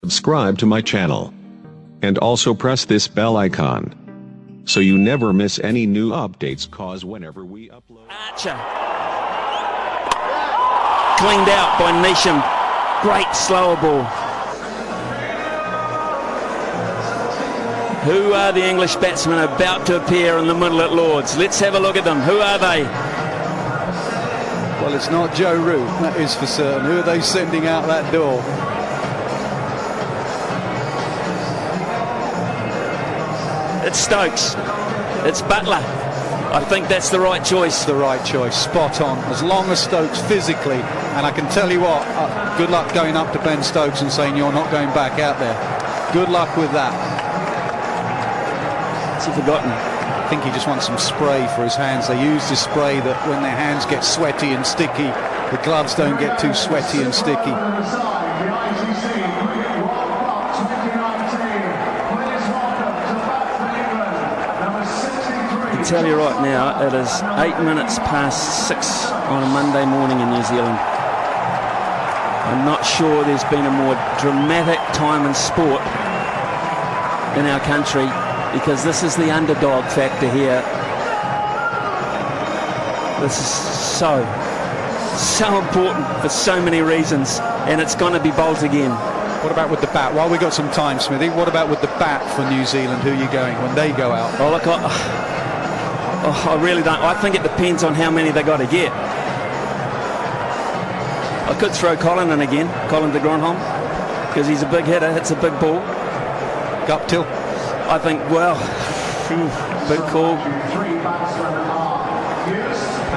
Subscribe to my channel. And also press this bell icon, so you never miss any new updates, cause whenever we upload... Archer. Cleaned out by Nisham. Great slower ball. Who are the English batsmen about to appear in the middle at Lord's? Let's have a look at them. Who are they? Well, it's not Joe Root, that is for certain. Who are they sending out that door? It's Stokes. It's Butler. I think that's the right choice. The right choice, spot on. As long as Stokes physically, and I can tell you what, good luck going up to Ben Stokes and saying you're not going back out there. Good luck with that. Has he forgotten? I think he just wants some spray for his hands. They use this spray that when their hands get sweaty and sticky, the gloves don't get too sweaty and sticky. I tell you right now, it is 8 minutes past 6 on a Monday morning in New Zealand. I'm not sure there's been a more dramatic time in sport in our country, because this is the underdog factor here. This is so important for so many reasons, and it's going to be Bolt again. What about with the bat? While we got some time, Smithy, what about with the bat for New Zealand? Who are you going when they go out? Oh, look, I really don't. I think it depends on how many they got to get. I could throw Colin in again, Colin de Grandhomme, because he's a big hitter, hits a big ball. Guptill? I think, well, big call.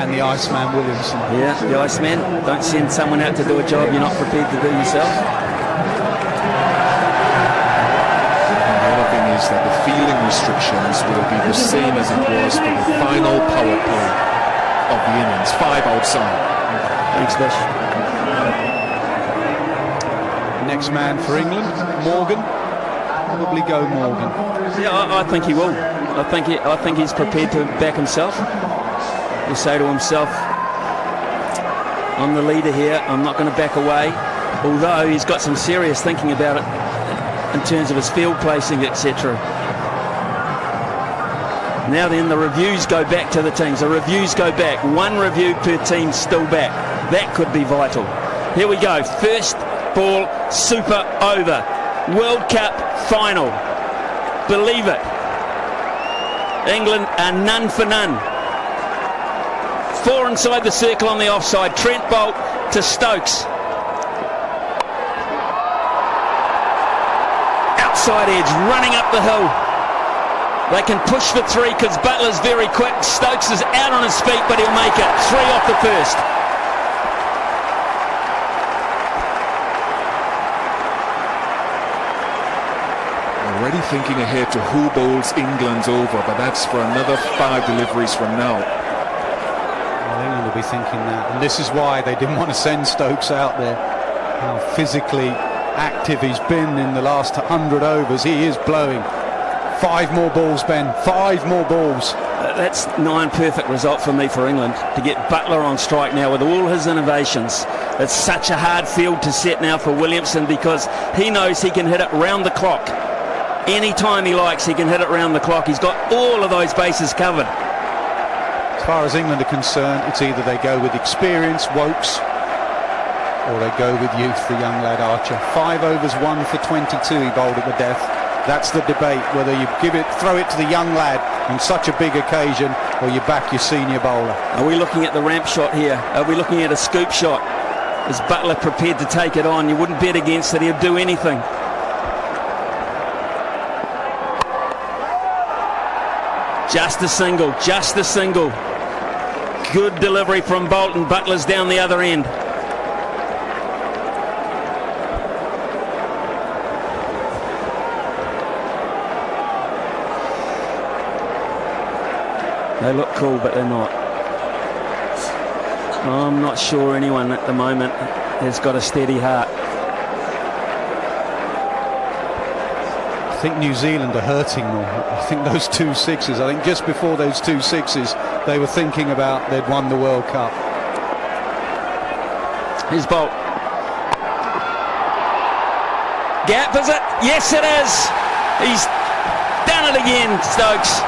And the Iceman Williamson. Yeah, the Iceman. Don't send someone out to do a job you're not prepared to do yourself. Is that the fielding restrictions will be the same as it was for the final power play of the innings. 5 outside. Thanks, Bish. Next man for England, Morgan. Probably go Morgan. Yeah, I think he will. I think he's prepared to back himself. He'll say to himself, I'm the leader here, I'm not going to back away. Although he's got some serious thinking about it in terms of his field placing, etc. Now then, the reviews go back to the teams. The reviews go back. 1 review per team still back. That could be vital. Here we go. First ball, super over. World Cup final. Believe it. England are none for none. 4 inside the circle on the offside. Trent Bolt to Stokes. Outside edge, running up the hill. They can push for 3 because Butler's very quick. Stokes is out on his feet, but he'll make it. 3 off the first. Already thinking ahead to who bowls England over, but that's for another 5 deliveries from now. Well, England will be thinking that, and this is why they didn't want to send Stokes out there. How physically active he's been in the last 100 overs. He is blowing. 5 more balls, Ben. 5 more balls. That's 9 perfect result for me for England, to get Butler on strike now with all his innovations. It's such a hard field to set now for Williamson, because he knows he can hit it round the clock. Any time he likes, he can hit it round the clock. He's got all of those bases covered. As far as England are concerned, it's either they go with experience, Wokes, or they go with youth, the young lad Archer. 5 overs, 1 for 22 he bowled at the death. That's the debate, whether you throw it to the young lad on such a big occasion, or you back your senior bowler. Are we looking at the ramp shot here? Are we looking at a scoop shot? Is Butler prepared to take it on? You wouldn't bet against it, he'd do anything. Just a single, just a single. Good delivery from Bolton. Butler's down the other end. They look cool, but they're not. I'm not sure anyone at the moment has got a steady heart. I think New Zealand are hurting more. I think those 2 sixes, I think just before those 2 sixes, they were thinking about they'd won the World Cup. Here's Bolt. Gap, is it? Yes, it is. He's done it again, Stokes.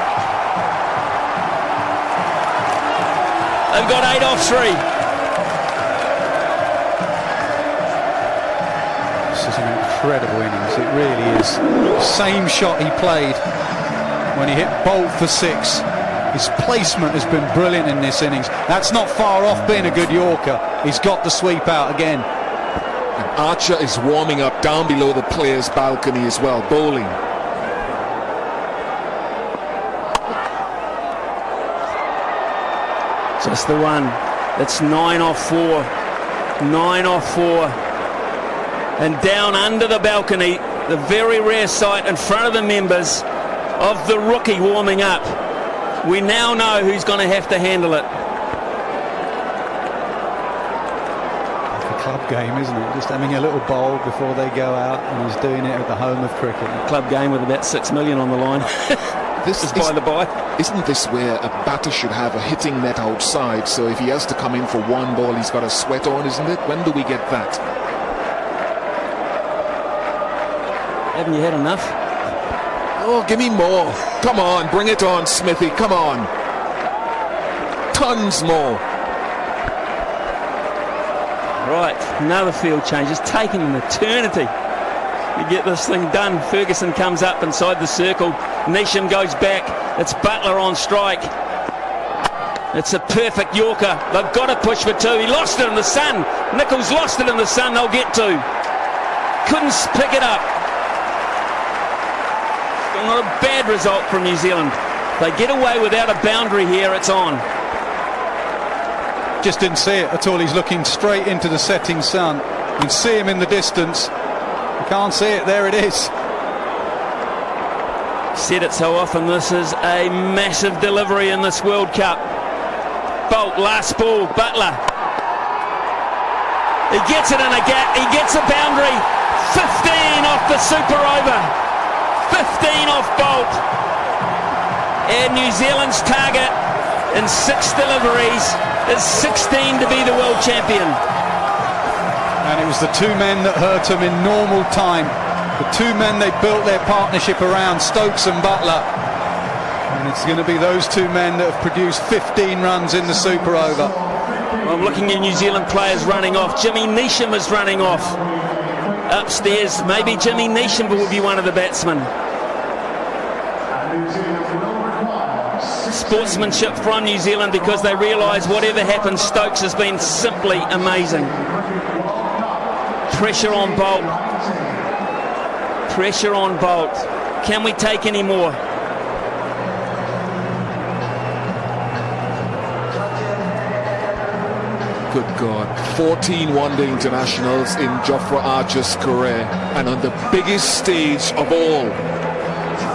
They've got 8 off 3. This is an incredible innings, it really is. Same shot he played when he hit Bolt for 6. His placement has been brilliant in this innings. That's not far off being a good Yorker. He's got the sweep out again. And Archer is warming up down below the players' balcony as well, bowling. Just the one. It's 9 off 4. 9 off 4. And down under the balcony, the very rare sight in front of the members of the rookie warming up. We now know who's going to have to handle it. It's a club game, isn't it? Just having a little bowl before they go out, and he's doing it at the home of cricket. A club game with about 6 million on the line. This is by the by. Isn't this where a batter should have a hitting net outside? So if he has to come in for one ball, he's got a sweat on, isn't it? When do we get that? Haven't you had enough? Oh, give me more. Come on, bring it on, Smithy. Come on. Tons more. Right, another field change. It's taken an eternity to get this thing done. Ferguson comes up inside the circle. Neesham goes back. It's Butler on strike. It's a perfect Yorker. They've got to push for 2. He lost it in the sun. Nichols lost it in the sun. They'll get 2. Couldn't pick it up. Still not a bad result from New Zealand. They get away without a boundary here. It's on. Just didn't see it at all. He's looking straight into the setting sun. You can see him in the distance. You can't see it. There it is. Said it so often, this is a massive delivery in this World Cup. Bolt, last ball, Butler. He gets it in a gap, he gets a boundary. 15 off the super over. 15 off Bolt. And New Zealand's target in 6 deliveries is 16 to be the world champion. And it was the 2 men that hurt him in normal time. The 2 men they built their partnership around, Stokes and Butler. And it's going to be those 2 men that have produced 15 runs in the super over. Well, I'm looking at New Zealand players running off. Jimmy Neesham is running off. Upstairs, maybe Jimmy Neesham will be one of the batsmen. Sportsmanship from New Zealand because they realise whatever happens, Stokes has been simply amazing. Pressure on Bolt. Pressure on Bolt. Can we take any more? Good God. 14 one-day internationals in Jofra Archer's career, and on the biggest stage of all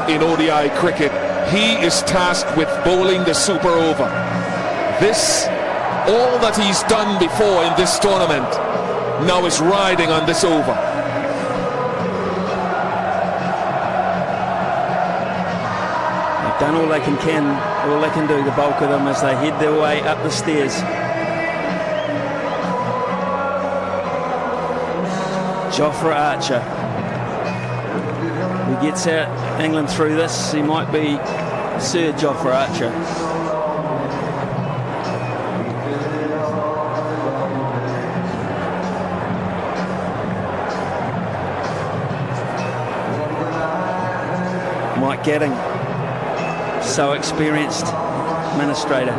in ODI cricket, he is tasked with bowling the super over. This, all that he's done before in this tournament, now is riding on this over. Done all they can do, the bulk of them, as they head their way up the stairs. Jofra Archer. He gets out England through this. He might be Sir Jofra Archer. Mike Gadding. So experienced administrator.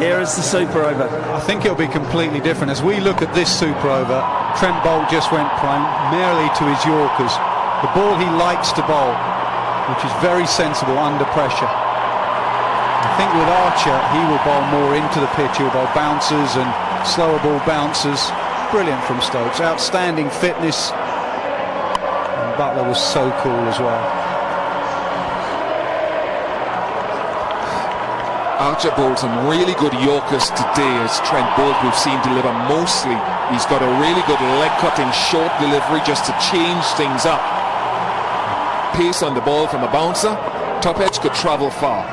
Here is the super over. I think it'll be completely different. As we look at this super over, Trent Bolt just went primarily to his Yorkers. The ball he likes to bowl, which is very sensible under pressure. I think with Archer, he will bowl more into the pitch. He'll bowl bouncers and slower ball bouncers. Brilliant from Stokes. Outstanding fitness. And Butler was so cool as well. Archer bowled some really good Yorkers today, as Trent Bolt we've seen deliver mostly. He's got a really good leg cutting short delivery just to change things up. Pace on the ball from a bouncer. Top edge could travel far.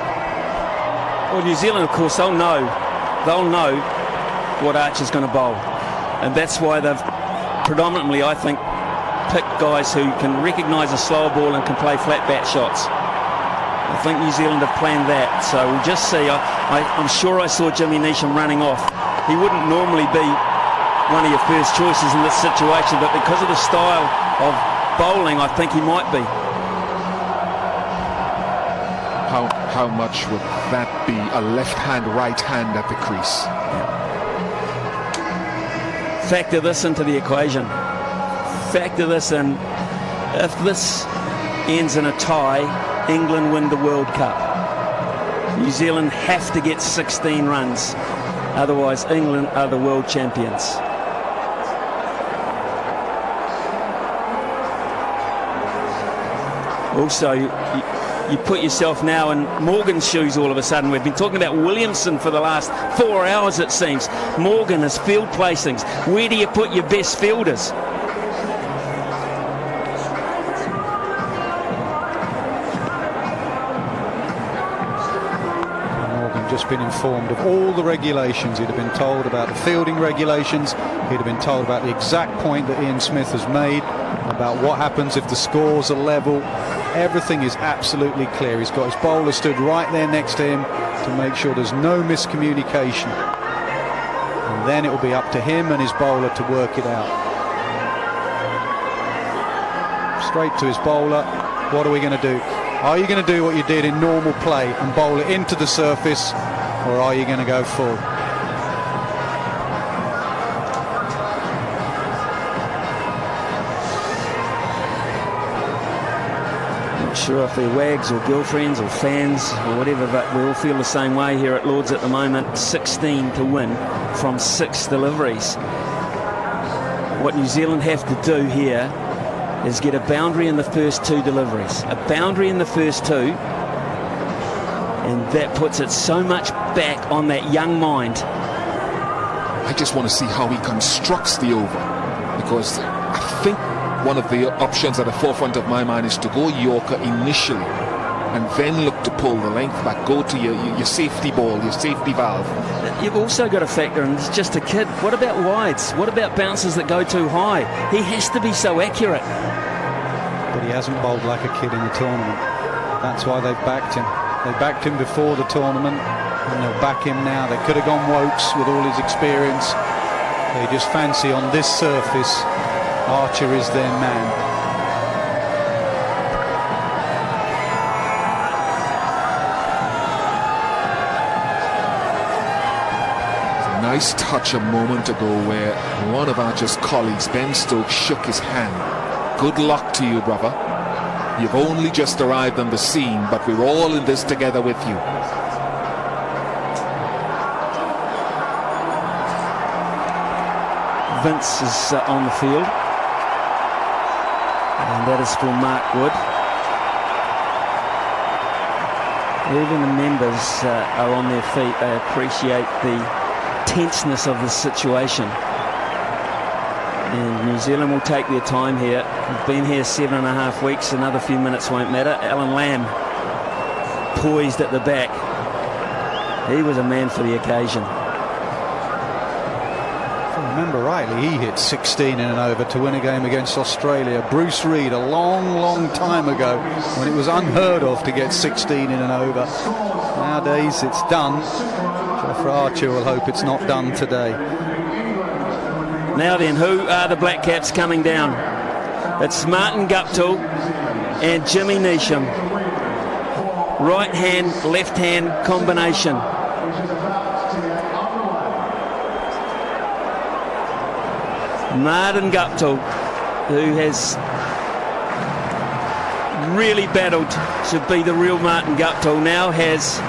Well, New Zealand, of course, they'll know what Archer's going to bowl. And that's why they've predominantly, I think, pick guys who can recognise a slower ball and can play flat bat shots. I think New Zealand have planned that, so we'll just see. I'm sure I saw Jimmy Neesham running off. He wouldn't normally be one of your first choices in this situation, but because of the style of bowling, I think he might be. How much would that be a left hand, right hand at the crease? Factor this into the equation. Factor this in. If this ends in a tie, England win the World Cup. New Zealand have to get 16 runs. Otherwise, England are the world champions. Also, you put yourself now in Morgan's shoes all of a sudden. We've been talking about Williamson for the last 4 hours, it seems. Morgan has field placings. Where do you put your best fielders? Just been informed of all the regulations. He'd have been told about the fielding regulations. He'd have been told about the exact point that Ian Smith has made about what happens if the scores are level. Everything is absolutely clear. He's got his bowler stood right there next to him to make sure there's no miscommunication, and then it will be up to him and his bowler to work it out. Straight to his bowler. What are we going to do? Are you going to do what you did in normal play and bowl it into the surface, or are you going to go full? Not sure if they're wags or girlfriends or fans or whatever, but we all feel the same way here at Lord's at the moment. 16 to win from 6 deliveries. What New Zealand have to do here is get a boundary in the first 2 deliveries. A boundary in the first 2, and that puts it so much back on that young mind. I just want to see how he constructs the over, because I think one of the options at the forefront of my mind is to go Yorker initially and then look to pull the length back, go to your safety ball, your safety valve. You've also got to factor in, he's just a kid. What about wides? What about bounces that go too high? He has to be so accurate. But he hasn't bowled like a kid in the tournament. That's why they've backed him. They backed him before the tournament, and they'll back him now. They could have gone Wokes with all his experience. They just fancy on this surface, Archer is their man. Nice touch a moment ago where one of Archer's colleagues, Ben Stokes, shook his hand. Good luck to you, brother. You've only just arrived on the scene, but we're all in this together with you. Vince is on the field, and that is for Mark Wood. Even the members are on their feet. They appreciate the tenseness of the situation, and New Zealand will take their time here. We've been here 7.5 weeks. Another few minutes won't matter. Alan Lamb poised at the back. He was a man for the occasion. If I remember rightly, he hit 16 in an over to win a game against Australia. Bruce Reid, a long time ago, when it was unheard of to get 16 in an over. Nowadays it's done. For Archer, we'll hope it's not done today. Now then, who are the Black Caps coming down? It's Martin Guptill and Jimmy Neesham. Right hand, left hand combination. Martin Guptill, who has really battled to be the real Martin Guptill, now has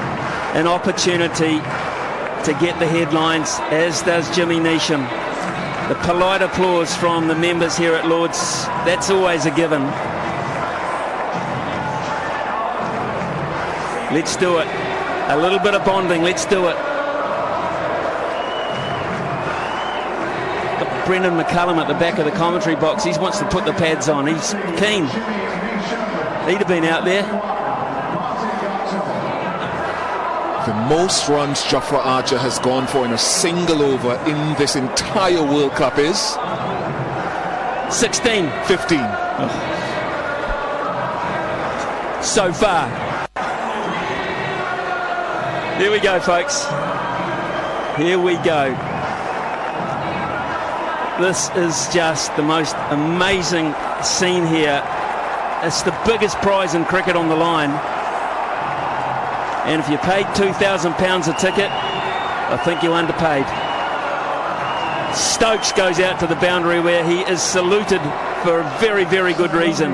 an opportunity to get the headlines, as does Jimmy Neesham. The polite applause from the members here at Lord's, that's always a given. Let's do it. A little bit of bonding, let's do it. Brendan McCullum at the back of the commentary box, he wants to put the pads on, he's keen. He'd have been out there. The most runs Jofra Archer has gone for in a single over in this entire World Cup is 16. 15. So far. Here we go, folks. Here we go. This is just the most amazing scene here. It's the biggest prize in cricket on the line. And if you paid £2,000 a ticket, I think you underpaid. Stokes goes out to the boundary where he is saluted for a very, very good reason.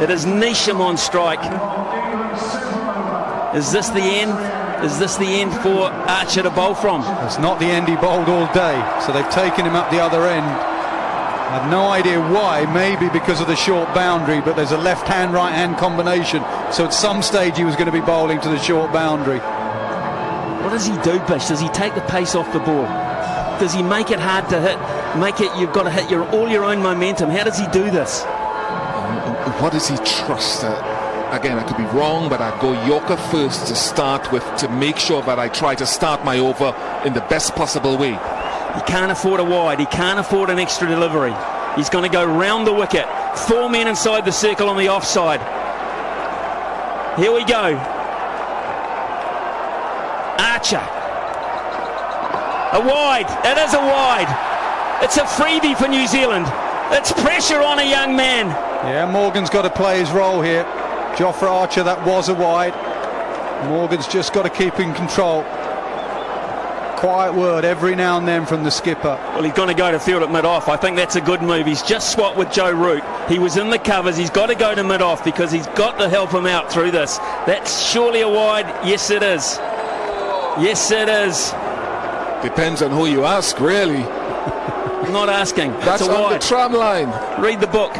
It is Neesham on strike. Is this the end? Is this the end for Archer to bowl from? It's not the end he bowled all day, so they've taken him up the other end. I have no idea why, maybe because of the short boundary, but there's a left-hand, right-hand combination, so at some stage he was going to be bowling to the short boundary. What does he do, Bish? Does he take the pace off the ball? Does he make it hard to hit? Make it, you've got to hit all your own momentum. How does he do this? What does he trust? Again, I could be wrong, but I'd go Yorker first to start with, to make sure that I try to start my over in the best possible way. He can't afford a wide. He can't afford an extra delivery. He's going to go round the wicket. 4 men inside the circle on the offside. Here we go. Archer. A wide. It is a wide. It's a freebie for New Zealand. It's pressure on a young man. Yeah, Morgan's got to play his role here. Jofra Archer, that was a wide. Morgan's just got to keep in control. Quiet word every now and then from the skipper. Well, he's going to go to field at mid-off. I think that's a good move. He's just swapped with Joe Root. He was in the covers. He's got to go to mid-off because he's got to help him out through this. That's surely a wide. Yes, it is. Yes, it is. Depends on who you ask, really. I'm not asking. That's it's a on wide. the tram line. Read the book.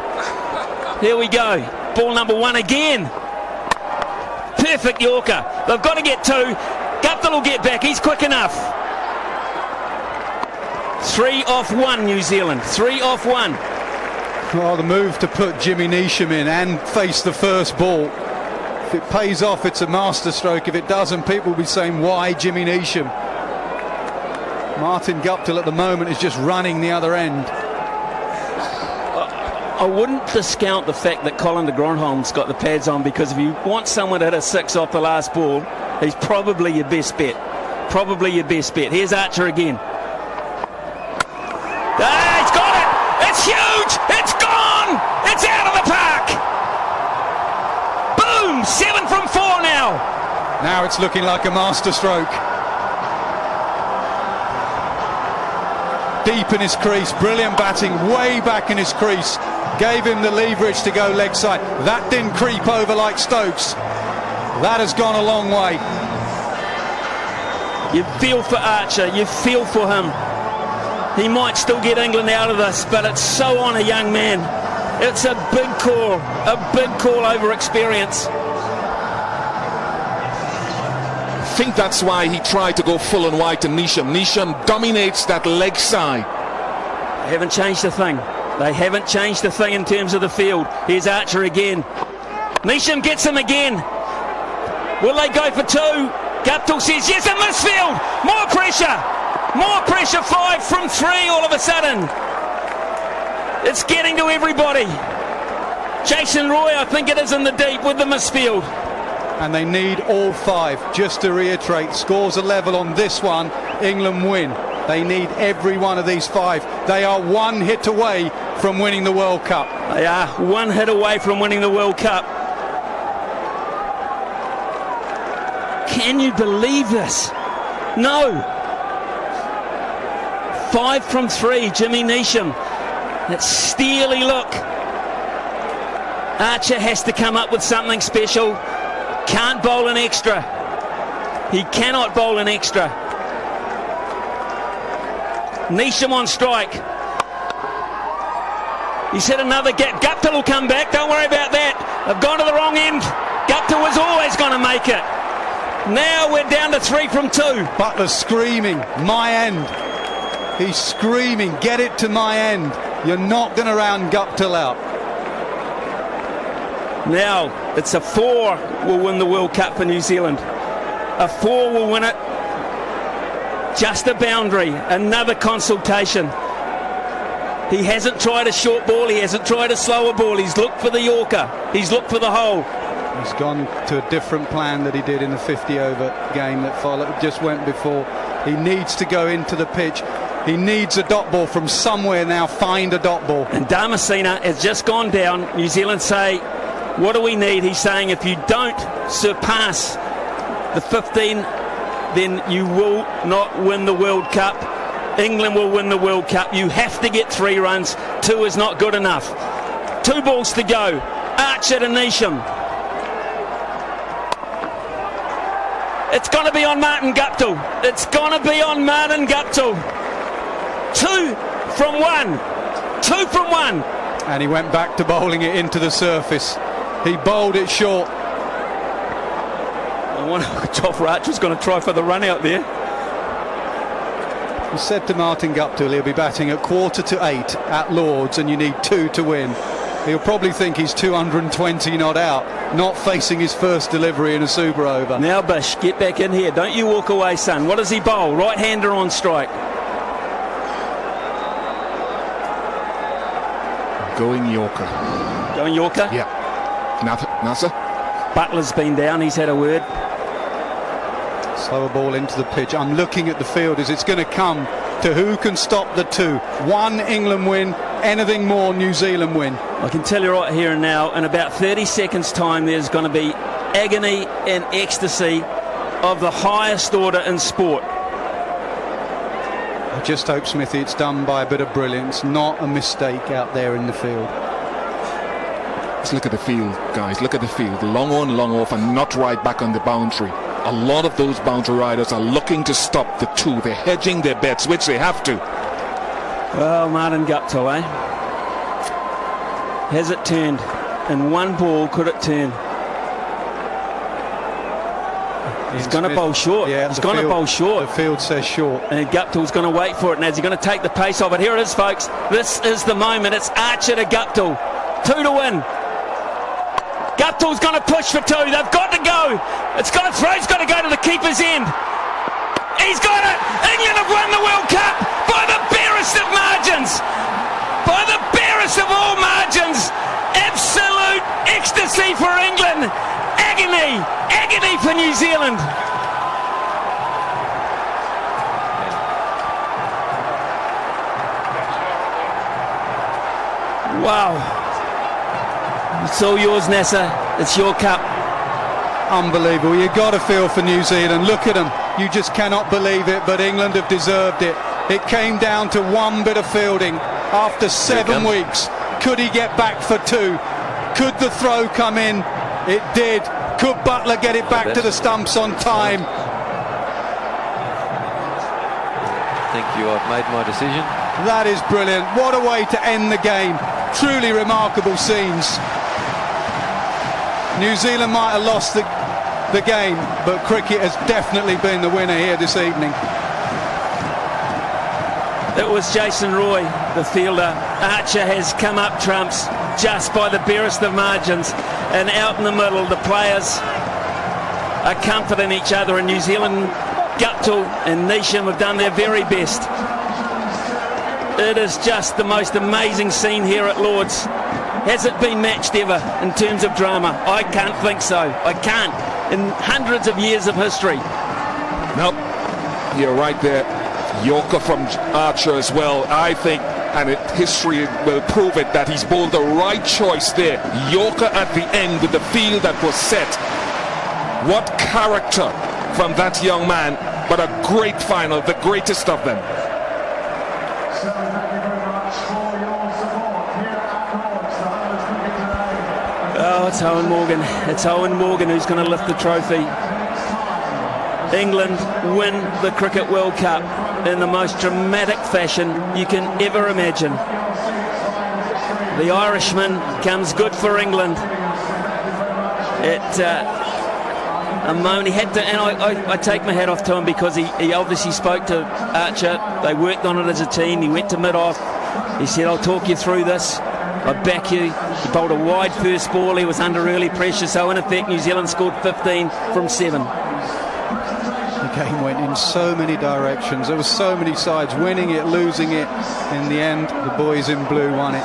Here we go. Ball number 1 again. Perfect Yorker. They've got to get 2. Guptill will get back. He's quick enough. 3 off 1, New Zealand. 3 off 1. Well, the move to put Jimmy Neesham in and face the first ball. If it pays off, it's a masterstroke. If it doesn't, people will be saying, why Jimmy Neesham? Martin Guptill at the moment is just running the other end. I wouldn't discount the fact that Colin de Grandhomme's got the pads on, because if you want someone to hit a 6 off the last ball, he's probably your best bet. Probably your best bet. Here's Archer again. Ah, he's got it! It's huge! It's gone! It's out of the park! Boom! 7 from 4 now! Now it's looking like a masterstroke. Deep in his crease, brilliant batting, way back in his crease. Gave him the leverage to go leg side. That didn't creep over like Stokes. That has gone a long way. You feel for Archer, you feel for him. He might still get England out of this, but it's so on a young man. It's a big call over experience. I think that's why he tried to go full and wide to Neesham. Neesham dominates that leg side. They haven't changed a thing. They haven't changed a thing in terms of the field. Here's Archer again. Neesham gets him again. Will they go for 2? Guptill says yes, in this field. More pressure. More pressure. 5 from 3 all of a sudden. It's getting to everybody. Jason Roy, I think it is, in the deep with the misfield. And they need all 5. Just to reiterate, scores are level on this one. England win. They need every one of these 5. They are 1 hit away from winning the World Cup. They are 1 hit away from winning the World Cup. Can you believe this? No. 5 from 3, Jimmy Neesham. That steely look. Archer has to come up with something special. Can't bowl an extra. He cannot bowl an extra. Neesham on strike. He's hit another gap. Guptill will come back. Don't worry about that. They've gone to the wrong end. Guptill was always going to make it. Now we're down to 3 from 2. Butler's screaming, my end. He's screaming, get it to my end. You're not going to round Guptill out. Now it's a 4 will win the World Cup for New Zealand. A 4 will win it. Just a boundary. Another consultation. He hasn't tried a short ball, he hasn't tried a slower ball, he's looked for the Yorker, he's looked for the hole. He's gone to a different plan that he did in the 50-over game that just went before. He needs to go into the pitch. He needs a dot ball from somewhere now. Find a dot ball. And Damascena has just gone down. New Zealand say, what do we need? He's saying if you don't surpass the 15, then you will not win the World Cup. England will win the World Cup. You have to get 3 runs. 2 is not good enough. 2 balls to go. Archer to Neesham. It's going to be on Martin Guptill. It's going to be on Martin Guptill. 2 from 1. 2 from 1. And he went back to bowling it into the surface. He bowled it short. I wonder if Jofra Archer's going to try for the run out there. He said to Martin Guptill he'll be batting at 7:45 at Lord's and you need 2 to win. He'll probably think he's 220 not out, not facing his first delivery in a super over. Now Bish, get back in here. Don't you walk away, son. What does he bowl? Right-hander on strike. Going Yorker. Going Yorker? Yeah. Nasser? Butler's been down. He's had a word. Slower ball into the pitch. I'm looking at the field as it's going to come to who can stop the 2. 1 England win, anything more New Zealand win. I can tell you right here and now, in about 30 seconds time, there's going to be agony and ecstasy of the highest order in sport. I just hope, Smithy, it's done by a bit of brilliance, not a mistake out there in the field. Let's look at the field, guys. Look at the field. Long on, long off, and not right back on the boundary. A lot of those boundary riders are looking to stop the 2. They're hedging their bets, which they have to. Well, Martin Guptill, eh? Has it turned? In 1 ball, could it turn? He's going to bowl short. Yeah, he's going to bowl short. The field says short. And Guptill's going to wait for it. And is he going to take the pace of it? Here it is, folks. This is the moment. It's Archer to Guptill. 2 to win. Guptill's going to push for 2. They've got to go. It's got to throw. It's got to go to the keeper's end. He's got it. England have won the World Cup by the barest of margins. By the barest of all margins. Absolute ecstasy for England. Agony. Agony for New Zealand. Wow. It's all yours, Nasser. It's your cup. Unbelievable. You've got to feel for New Zealand. Look at them. You just cannot believe it, but England have deserved it. It came down to 1 bit of fielding after 7 weeks. Could he get back for 2? Could the throw come in? It did. Could Butler get it back to the stumps on time? Thank you. I've made my decision. That is brilliant. What a way to end the game. Truly remarkable scenes. New Zealand might have lost the game, but cricket has definitely been the winner here this evening. It was Jason Roy, the fielder. Archer has come up trumps just by the barest of margins. And out in the middle, the players are comforting each other. And New Zealand, Guptill and Neesham have done their very best. It is just the most amazing scene here at Lord's. Has it been matched ever in terms of drama? I can't think so. I can't. In hundreds of years of history. Nope. You're right there. Yorker from Archer as well. I think, and history will prove it, that he's bowled the right choice there. Yorker at the end with the field that was set. What character from that young man, but a great final, the greatest of them. Oh, it's Owen Morgan. It's Owen Morgan who's going to lift the trophy. England win the Cricket World Cup in the most dramatic fashion you can ever imagine. The Irishman comes good for England. A moment he had to, and I take my hat off to him because he obviously spoke to Archer. They worked on it as a team. He went to mid-off. He said, I'll talk you through this. I back you. He bowled a wide first ball. He was under early pressure. So in effect, New Zealand scored 15 from 7. You game went in so many directions. There were so many sides winning it, losing it. In the end, the boys in blue won it.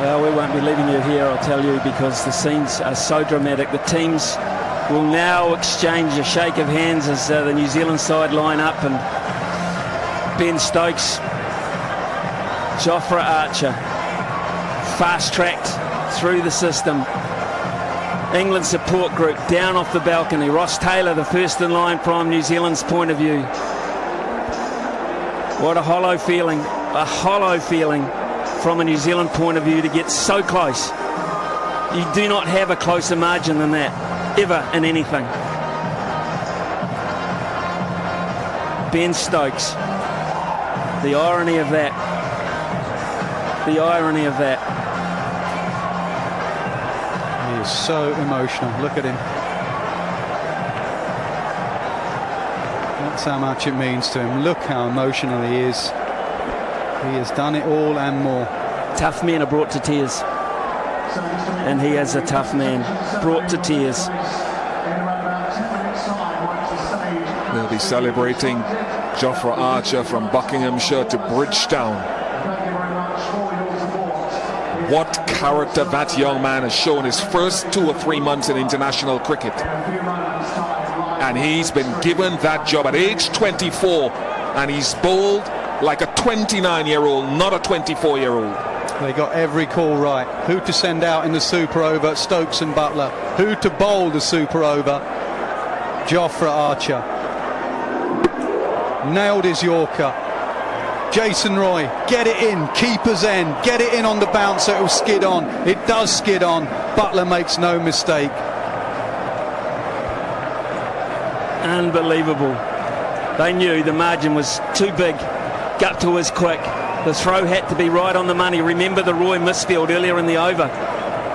Well, we won't be leaving you here, I'll tell you, because the scenes are so dramatic. The teams will now exchange a shake of hands as the New Zealand side line up, and Ben Stokes, Jofra Archer, fast-tracked through the system. England support group down off the balcony. Ross Taylor, the first in line from New Zealand's point of view. What a hollow feeling from a New Zealand point of view to get so close. You do not have a closer margin than that, ever in anything. Ben Stokes, the irony of that. The irony of that. He is so emotional. Look at him. That's how much it means to him. Look how emotional he is. He has done it all and more. Tough men are brought to tears. And he is a tough man, brought to tears. They'll be celebrating Jofra Archer from Buckinghamshire to Bridgetown. What character that young man has shown his first 2 or 3 months in international cricket. And he's been given that job at age 24, and he's bowled like a 29-year-old, not a 24-year-old. They got every call right. Who to send out in the super over, Stokes and Butler. Who to bowl the super over, Jofra Archer. Nailed his Yorker. Jason Roy, get it in, keeper's end, get it in on the bounce so it'll skid on. It does skid on. Butler makes no mistake. Unbelievable. They knew the margin was too big. Gupta was quick. The throw had to be right on the money. Remember the Roy misfield earlier in the over.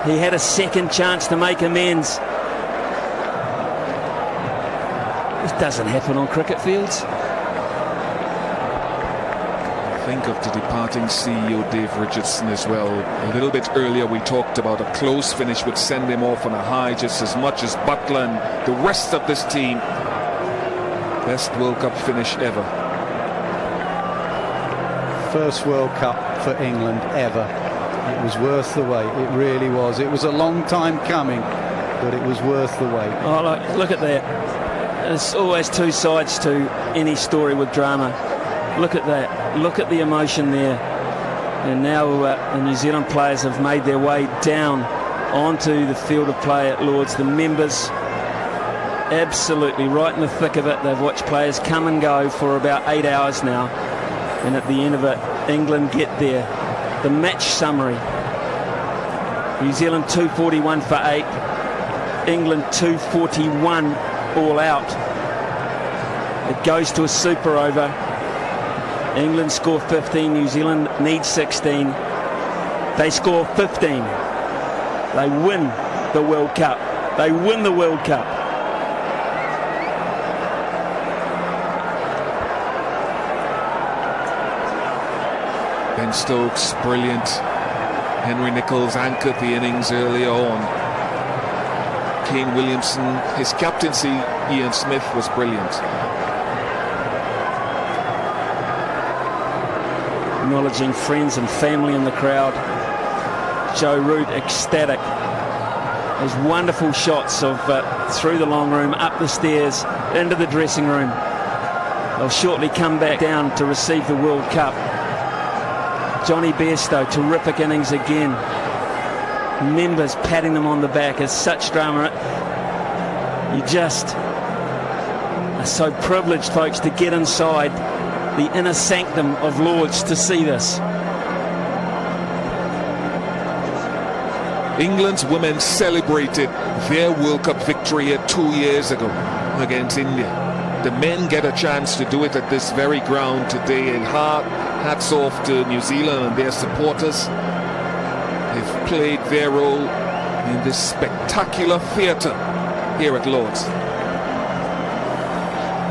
He had a second chance to make amends. This doesn't happen on cricket fields. Think of the departing CEO Dave Richardson as well. A little bit earlier we talked about a close finish would send him off on a high just as much as Butler and the rest of this team. Best World Cup finish ever. First World Cup for England ever. It was worth the wait. It really was. It was a long time coming, but it was worth the wait. Oh, look at that. There's always two sides to any story with drama. Look at that. Look at the emotion there. And now the New Zealand players have made their way down onto the field of play at Lord's. The members absolutely right in the thick of it. They've watched players come and go for about 8 hours now. And at the end of it, England get there. The match summary. New Zealand 241 for 8. England 241 all out. It goes to a super over. England score 15, New Zealand needs 16. They score 15. They win the World Cup. They win the World Cup. Ben Stokes, brilliant. Henry Nicholls anchored the innings earlier on. Kane Williamson, his captaincy, Ian Smith, was brilliant. Acknowledging friends and family in the crowd. Joe Root ecstatic. Those wonderful shots of through the long room, up the stairs, into the dressing room. They'll shortly come back down to receive the World Cup. Johnny Bairstow, terrific innings again. Members patting them on the back. As such drama. You just are so privileged, folks, to get inside the inner sanctum of Lord's to see this. England's women celebrated their World Cup victory here 2 years ago against India. The men get a chance to do it at this very ground today, and hats off to New Zealand and their supporters. They've played their role in this spectacular theatre here at Lord's.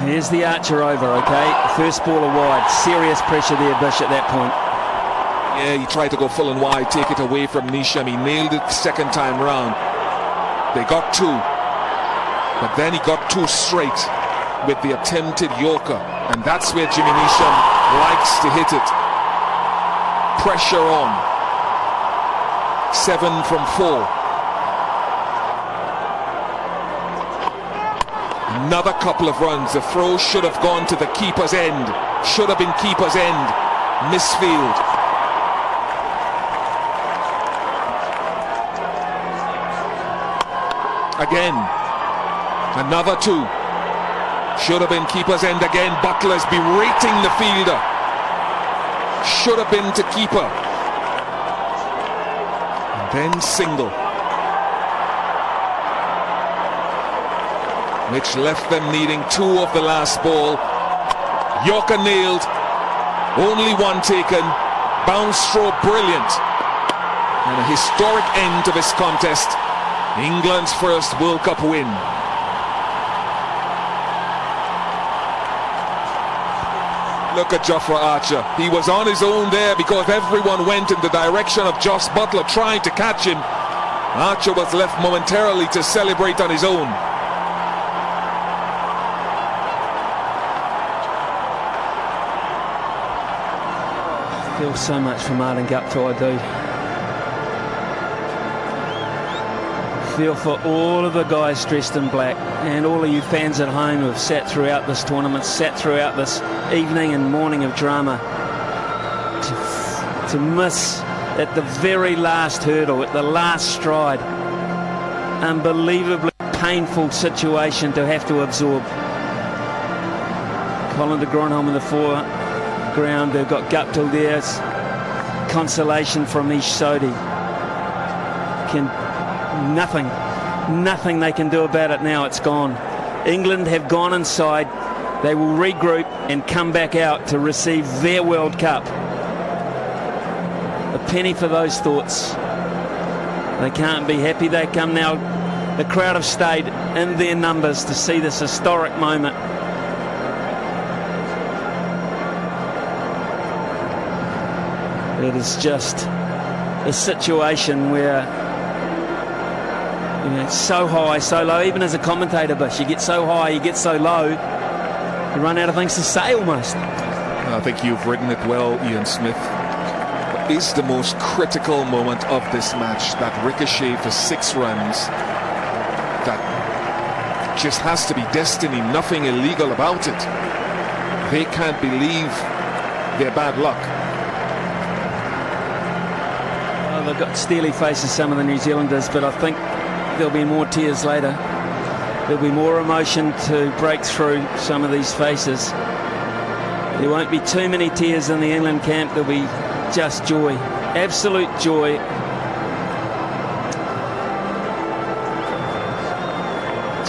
Here's the Archer over, okay? First baller wide. Serious pressure there, Bish, at that point. Yeah, he tried to go full and wide, take it away from Nisham. He nailed it second time round. They got two, but then he got two straight with the attempted Yorker, and that's where Jimmy Nisham likes to hit it. Pressure on. 7 from 4. Another couple of runs. The throw should have gone to the keeper's end. Should have been keeper's end. Misfield. Again. Another 2. Should have been keeper's end again. Butler's berating the fielder. Should have been to keeper. And then single. Which left them needing 2 of the last ball. Yorker nailed. Only 1 taken. Bounce throw brilliant. And a historic end to this contest. England's first World Cup win. Look at Jofra Archer. He was on his own there because everyone went in the direction of Jos Buttler trying to catch him. Archer was left momentarily to celebrate on his own. I feel so much for Martin Guptill, I do. Feel for all of the guys dressed in black and all of you fans at home who have sat throughout this tournament, sat throughout this evening and morning of drama, to miss at the very last hurdle, at the last stride. Unbelievably painful situation to have to absorb. Colin de Grandhomme in the foreground, they've got Guptill there. Consolation from Ish Sodhi. Nothing they can do about it now. It's gone. England have gone inside. They will regroup and come back out to receive their World Cup. A penny for those thoughts. They can't be happy. They come now. The crowd have stayed in their numbers to see this historic moment. It is just a situation where, you know, it's so high, so low. Even as a commentator, Bish, you get so high, you get so low, you run out of things to say almost. I think you've written it well, Ian Smith. What is the most critical moment of this match? That ricochet for 6 runs. That just has to be destiny, nothing illegal about it. They can't believe their bad luck. Oh, they've got steely faces, some of the New Zealanders, but I think there'll be more tears later. There'll be more emotion to break through some of these faces. There won't be too many tears in the England camp. There'll be just joy, absolute joy.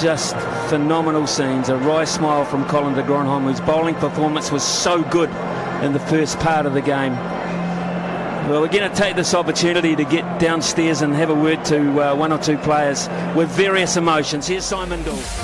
Just phenomenal scenes. A wry smile from Colin de Grandhomme, whose bowling performance was so good in the first part of the game. Well, we're going to take this opportunity to get downstairs and have a word to 1 or 2 players with various emotions. Here's Simon Dawes.